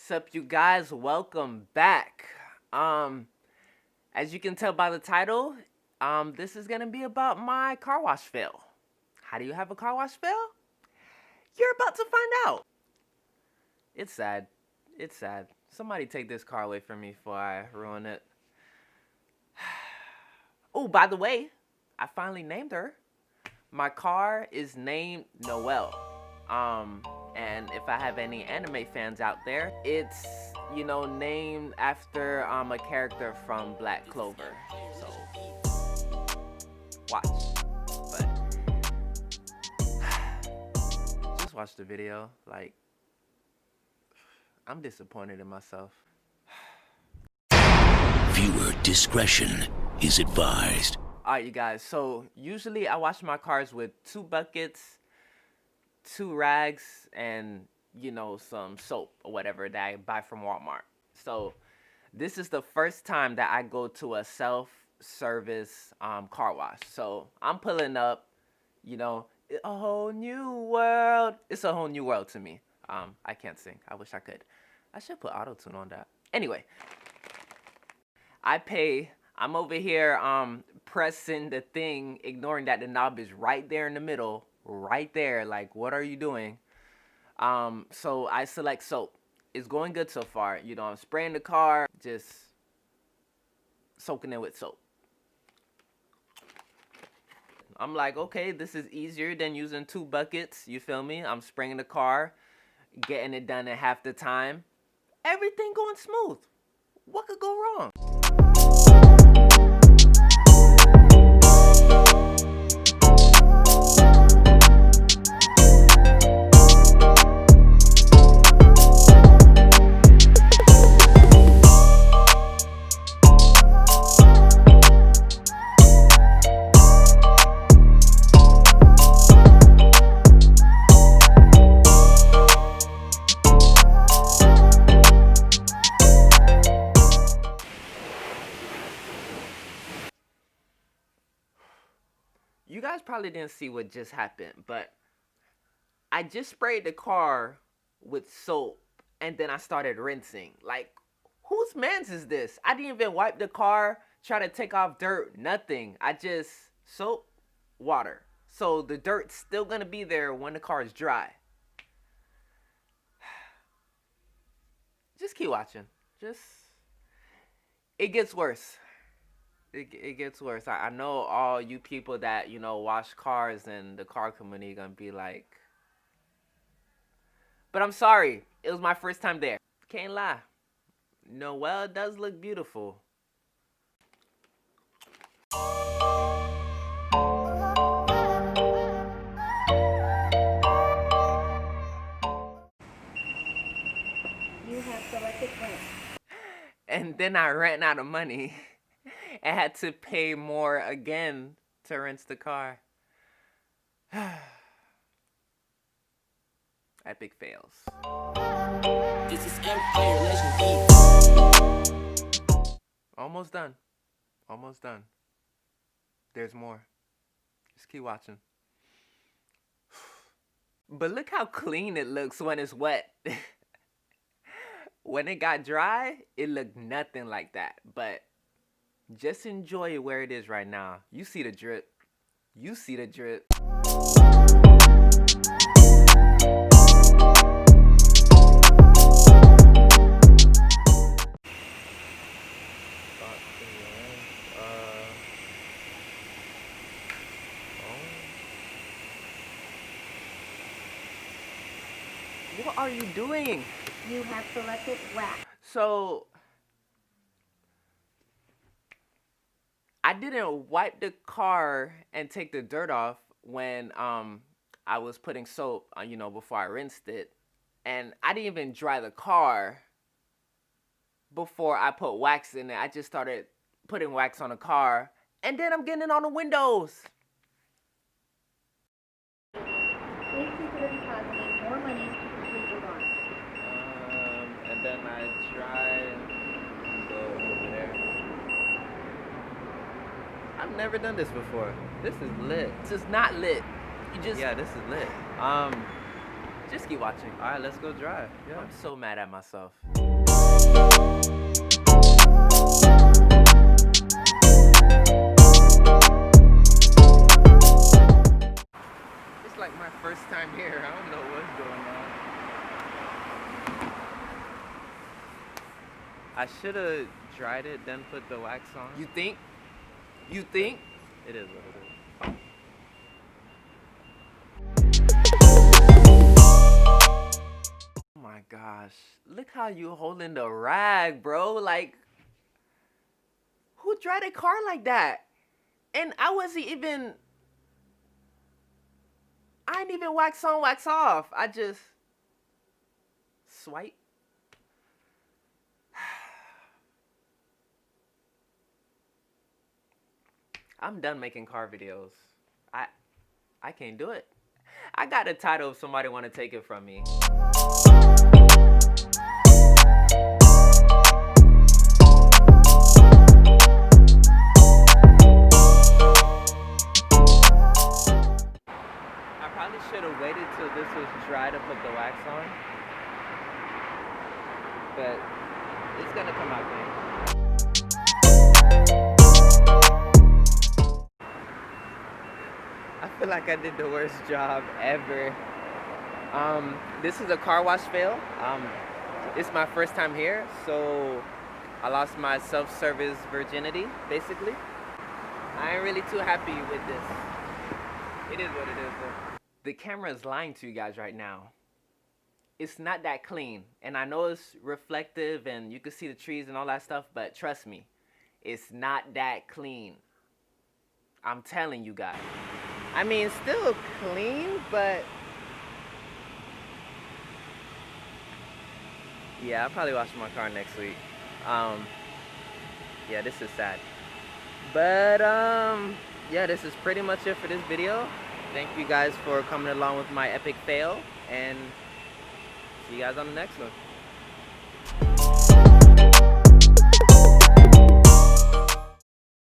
Sup, you guys? Welcome back. As you can tell by the title, this is gonna be about my car wash fail. How do you have a car wash fail? You're about to find out. It's sad. It's sad. Somebody take this car away from me before I ruin it. Oh, by the way, I finally named her. My car is named Noelle. And if I have any anime fans out there, it's, named after a character from Black Clover. So, watch. But, just watch the video. Like, I'm disappointed in myself. Viewer discretion is advised. Alright, you guys, so usually I wash my cars with 2 buckets, 2 rags, and some soap or whatever that I buy from Walmart. So this is the first time that I go to a self-service car wash. So I'm pulling up, a whole new world. It's a whole new world to me. I can't sing. I wish I could. I should put auto-tune on that. Anyway, I'm over here pressing the thing, ignoring that the knob is right there in the middle, right there. Like, what are you doing? So I select soap. It's going good so far. I'm spraying the car, just soaking it with soap. I'm like, okay, this is easier than using 2 buckets. You feel me? I'm spraying the car, getting it done in half the time. Everything going smooth. What could go wrong? You guys probably didn't see what just happened, but I just sprayed the car with soap and then I started rinsing. Like, whose mans is this? I didn't even wipe the car, try to take off dirt, nothing. I just soap, water. So the dirt's still gonna be there when the car is dry. Just keep watching. It gets worse. It gets worse. I know all you people that, wash cars and the car company gonna be like, but I'm sorry. It was my first time there. Can't lie. Noelle does look beautiful. You have selected rent. And then I ran out of money. I had to pay more again to rinse the car. Epic fails. This is Empire Legend. Almost done. Almost done. There's more. Just keep watching. But look how clean it looks when it's wet. When it got dry, it looked nothing like that. But just enjoy it where it is right now. You see the drip. You see the drip. What are you doing? You have selected wax. So I didn't wipe the car and take the dirt off when I was putting soap on, before I rinsed it. And I didn't even dry the car before I put wax in it. I just started putting wax on the car, and then I'm getting it on the windows. Please consider depositing more money to complete your bond. And then I try and go over there. I've never done this before. This is lit. This is not lit. Yeah, this is lit. Just keep watching. All right, let's go drive. Yeah. I'm so mad at myself. It's like my first time here. I don't know what's going on. I should have dried it, then put the wax on. You think? You think? It is what it is. Oh my gosh. Look how you holding the rag, bro. Like, who drive a car like that? And I ain't even wax on, wax off. I just swipe. I'm done making car videos. I can't do it. I got a title if somebody want to take it from me. I probably should have waited till this was dry to put the wax on. But it's gonna come out clean. I feel like I did the worst job ever. This is a car wash fail. It's my first time here, so I lost my self-service virginity, basically. I ain't really too happy with this. It is what it is, though. The camera is lying to you guys right now. It's not that clean, and I know it's reflective and you can see the trees and all that stuff, but trust me, it's not that clean. I'm telling you guys. I mean, it's still clean, but yeah, I'll probably wash my car next week. Yeah, this is sad. But yeah, this is pretty much it for this video. Thank you guys for coming along with my epic fail, and see you guys on the next one.